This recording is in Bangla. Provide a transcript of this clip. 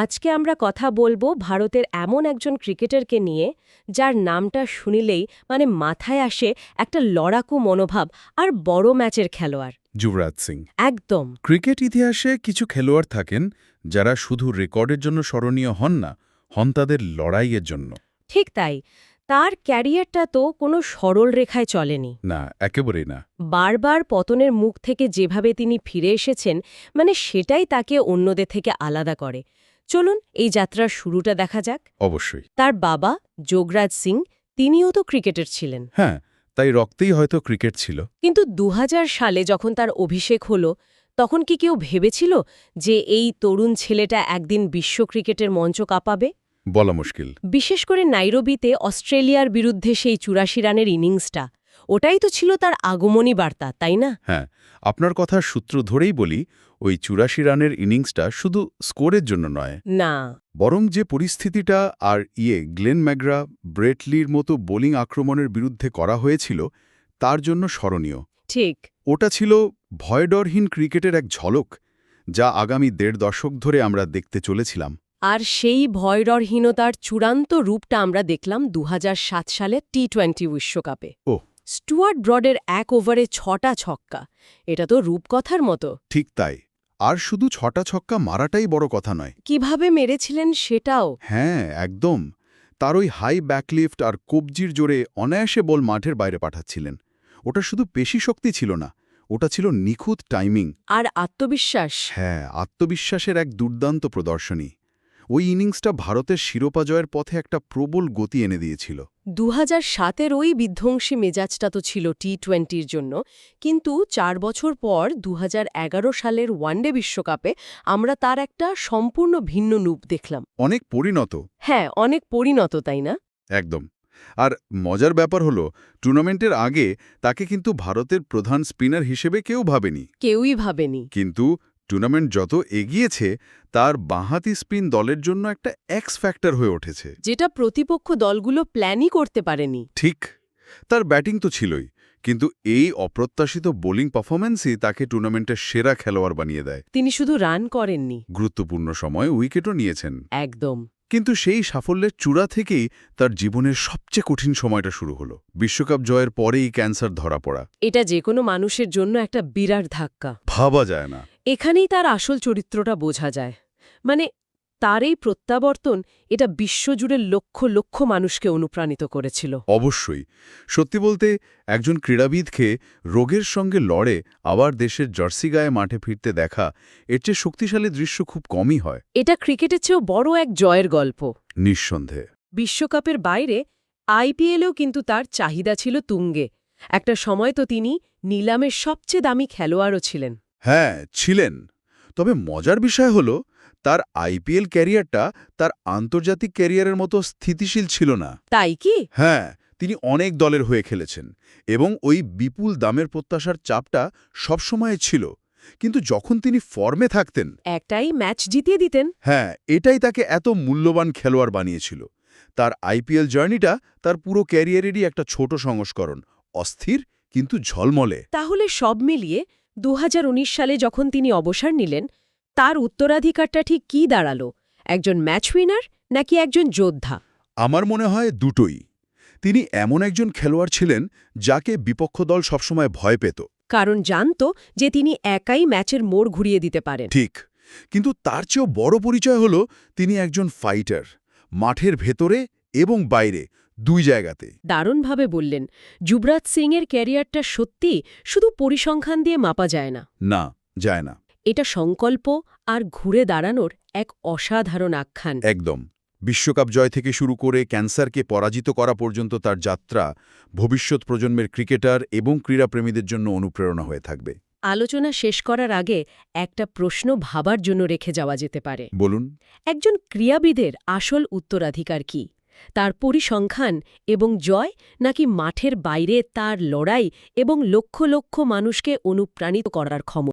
আজকে আমরা কথা বলবো ভারতের এমন একজন ক্রিকেটারকে নিয়ে যার নামটা শুনিলেই মাথায় আসে একটা লড়াকু মনোভাব আর বড় ম্যাচের খেলোয়াড়। যুবরাজ সিং। একদম। ক্রিকেট ইতিহাসে কিছু খেলোয়াড় থাকেন যারা শুধু রেকর্ডের জন্য স্মরণীয় হন না, হন তাদের লড়াইয়ের জন্য। ঠিক তাই। তার ক্যারিয়ারটা তো কোনো সরল রেখায় চলেনি। না, একেবারেই না। বারবার পতনের মুখ থেকে যেভাবে তিনি ফিরে এসেছেন সেটাই তাকে অন্যদের থেকে আলাদা করে। চলুন এই যাত্রার শুরুটা দেখা যাক। অবশ্যই। তার বাবা যোগরাজ সিং, তিনিও তো ক্রিকেটার ছিলেন। হ্যাঁ, তাই রক্তেই হয়তো ক্রিকেট ছিল। কিন্তু ২০০০ সালে যখন তার অভিষেক হলো, তখন কি কেউ ভেবেছিল যে এই তরুণ ছেলেটা একদিন বিশ্ব ক্রিকেটের মঞ্চ কাঁপাবে? বলা মুশকিল। বিশেষ করে নাইরোবিতে অস্ট্রেলিয়ার বিরুদ্ধে সেই ৮৪ রানের ইনিংসটা, ওটাই তো ছিল তার আগমনী বার্তা, তাই না? হ্যাঁ, আপনার কথার সূত্র ধরেই বলি, ওই ৮৪ রানের ইনিংসটা শুধু স্কোরের জন্য নয়, না, বরং যে পরিস্থিতিটা আর গ্লেন ম্যাকগ্রা, ব্রেট লির মতো বোলিং আক্রমণের বিরুদ্ধে করা হয়েছিল, তার জন্য স্মরণীয়। ঠিক। ওটা ছিল ভয়ডরহীন ক্রিকেটের এক ঝলক, যা আগামী ১.৫ দশক ধরে আমরা দেখতে চলেছিলাম। আর সেই ভয়ডরহীনতার চূড়ান্ত রূপটা আমরা দেখলাম ২০০৭ সালে টি-২০ বিশ্বকাপে। ও স্টুয়ার্ট ব্রডের ১ ওভারে ৬টা ছক্কা, এটা তো রূপকথার মতো। ঠিক তাই। আর শুধু ৬টা ছক্কা মারাটাই বড় কথা নয়। কিভাবে মেরেছিলেন সেটাও। হ্যাঁ, একদম। তার ওই হাই ব্যাকলিফট আর কবজির জোরে অনায়াসে বল মাঠের বাইরে পাঠাচ্ছিলেন। ওটা শুধু পেশি শক্তি ছিল না, ওটা ছিল নিখুঁত টাইমিং। আর আত্মবিশ্বাস। হ্যাঁ, আত্মবিশ্বাসের এক দুর্দান্ত প্রদর্শনী। ওই ইনিংসটা ভারতের শিরোপা জয়ের পথে একটা প্রবল গতি এনে দিয়েছিল। ২০০৭-এর ওই বিধ্বংসী মেজাজটা তো ছিল টি-২০-র জন্য, কিন্তু ৪ বছর পর ২০১১ সালের ওয়ানডে বিশ্বকাপে আমরা তার একটা সম্পূর্ণ ভিন্ন রূপ দেখলাম। অনেক পরিণত। হ্যাঁ, অনেক পরিণত, তাই না? একদম। আর মজার ব্যাপার হলো, টুর্নামেন্টের আগে তাকে কিন্তু ভারতের প্রধান স্পিনার হিসেবে কেউ ভাবেনি। কেউই ভাবেনি। কিন্তু টুর্নামেন্ট যত এগিয়েছে, তার বাঁহাতি স্পিন দলের জন্য একটা এক্স ফ্যাক্টর হয়ে উঠেছে, যেটা প্রতিপক্ষ দলগুলো প্ল্যানই করতে পারেনি। ঠিক। তার ব্যাটিং তো ছিলই, কিন্তু এই অপ্রত্যাশিত বোলিং পারফরম্যান্সই তাকে টুর্নামেন্টের সেরা খেলোয়াড় বানিয়ে দেয়। তিনি শুধু রান করেননি, গুরুত্বপূর্ণ সময় উইকেটও নিয়েছেন। একদম। কিন্তু সেই সাফল্যের চূড়া থেকেই তার জীবনের সবচেয়ে কঠিন সময়টা শুরু হলো। বিশ্বকাপ জয়ের পরেই ক্যান্সার ধরা পড়া। এটা যে কোনো মানুষের জন্য একটা বিরাট ধাক্কা। ভাবা যায় না। এখানেই তার আসল চরিত্রটা বোঝা যায়। তার এই প্রত্যাবর্তন, এটা বিশ্বজুড়ে লক্ষ লক্ষ মানুষকে অনুপ্রাণিত করেছিল। অবশ্যই। সত্যি বলতে, একজন ক্রীড়াবিদকে রোগের সঙ্গে লড়ে আবার দেশের জার্সি গায়ে মাঠে ফিরতে দেখা, এর চেয়ে শক্তিশালী দৃশ্য খুব কমই হয়। এটা ক্রিকেটের চেয়েও বড় এক জয়ের গল্প। নিঃসন্দেহে। বিশ্বকাপের বাইরে আইপিএলেও কিন্তু তার চাহিদা ছিল তুঙ্গে। একটা সময় তো তিনি নিলামের সবচেয়ে দামি খেলোয়াড়ও ছিলেন। হ্যাঁ, ছিলেন। তবে মজার বিষয় হল, তার আইপিএল ক্যারিয়ারটা তার আন্তর্জাতিক ক্যারিয়ারের মতো স্থিতিশীল ছিল না। তাই কি? হ্যাঁ, তিনি অনেক দলের হয়ে খেলেছেন এবং ওই বিপুল দামের প্রত্যাশার চাপটা সবসময় ছিল। কিন্তু যখন তিনি ফর্মে থাকতেন, একটাই ম্যাচ জিতিয়ে দিতেন। হ্যাঁ, এটাই তাকে এত মূল্যবান খেলোয়াড় বানিয়েছিল। তার আইপিএল জার্নিটা তার পুরো ক্যারিয়ারেরই একটা ছোট সংস্করণ, অস্থির কিন্তু ঝলমলে। তাহলে সব মিলিয়ে ২০১৯ সালে যখন তিনি অবসর নিলেন, তার উত্তরাধিকারটা ঠিক কী দাঁড়ালো? একজন ম্যাচ উইনার নাকি একজন যোদ্ধা? আমার মনে হয় দুটোই। তিনি এমন একজন খেলোয়াড় ছিলেন যাকে বিপক্ষ দল সবসময় ভয় পেত, কারণ জানত যে তিনি একাই ম্যাচের মোড় ঘুরিয়ে দিতে পারেন। ঠিক। কিন্তু তার চেয়েও বড় পরিচয় হল, তিনি একজন ফাইটার, মাঠের ভেতরে এবং বাইরে দুই জায়গাতে। দারুণভাবে বললেন। যুবরাজ সিংয়ের ক্যারিয়ারটা সত্যি শুধু পরিসংখ্যান দিয়ে মাপা যায় না। না, যায় না। এটা সংকল্প আর ঘুরে দাঁড়ানোর এক অসাধারণ আখ্যান। একদম। বিশ্বকাপ জয় থেকে শুরু করে ক্যান্সারকে পরাজিত করা পর্যন্ত তার যাত্রা ভবিষ্যৎ প্রজন্মের ক্রিকেটার এবং ক্রীড়াপ্রেমীদের জন্য অনুপ্রেরণা হয়ে থাকবে। আলোচনা শেষ করার আগে একটা প্রশ্ন ভাবার জন্য রেখে যাওয়া যেতে পারে। বলুন। একজন ক্রীড়াবিদের আসল উত্তরাধিকার কি? তার পরিসংখ্যান এবং জয়, নাকি মাঠের বাইরে তার লড়াই এবং লক্ষ লক্ষ মানুষকে অনুপ্রাণিত করার ক্ষমতা?